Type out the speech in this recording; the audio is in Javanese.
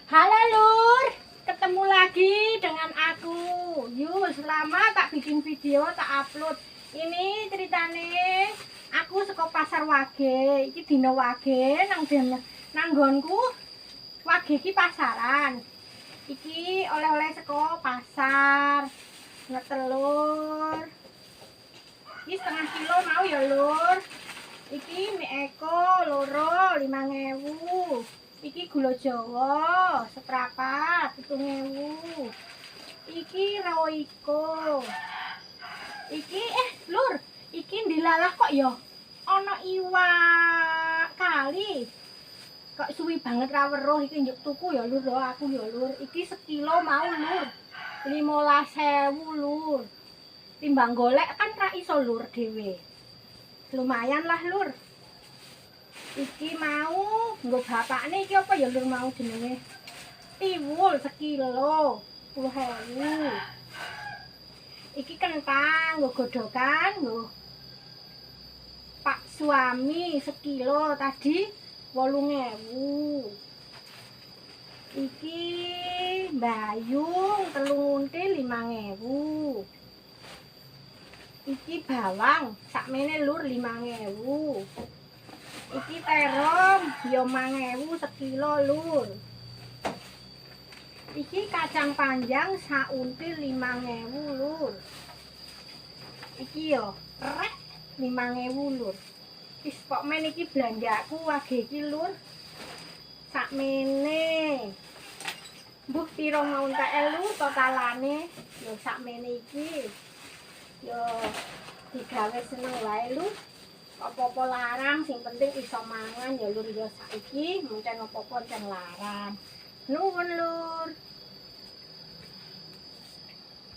Halo Lur, ketemu lagi dengan aku. Yuk, selama tak bikin video, tak upload. Ini ceritane aku saka pasar Wage. Iki dina Wage nang nggonku. Wage iki pasaran. Iki oleh-oleh saka pasar. Telur. Iki setengah kilo mau ya Lur. Iki mie eko loro 5.000. Iki gula Jawa seprapat 7.000. Iki Royco. Iki Lur, iki ndilalah kok ya ana iwak kali. Kok suwi banget ra weruh iki njuk tuku ya Lur, aku ya Lur. Iki sekilo mau Lur. 15.000 Lur. Timbang golek kan ra iso Lur dhewe. Lumayan lah Lur. Iki mau nggo bapakne iki apa ya Lur mau jenenge? Tiwul sekilo 10.000. Iki kentang nggo godhogan nggo Pak suami sekilo tadi 8.000. Iki bayung telung until 5.000. Iki bawang sakmene Lur 5.000. Iki terong ya 5.000 sekilo Lur. Iki kacang panjang sauntil 5.000 Lur. Iki ya rek 5.000 Lur. Wis pokmen iki belanjaku Wage iki Lur. Sakmene. Mbuh pira mau entek Lur totalane ya sakmene iki. Ya digawe seneng wae Lur. Apa-apa larang sing penting iso mangan ya Lur ya saiki muncen apa-apa encen larang. Nuwun Lur.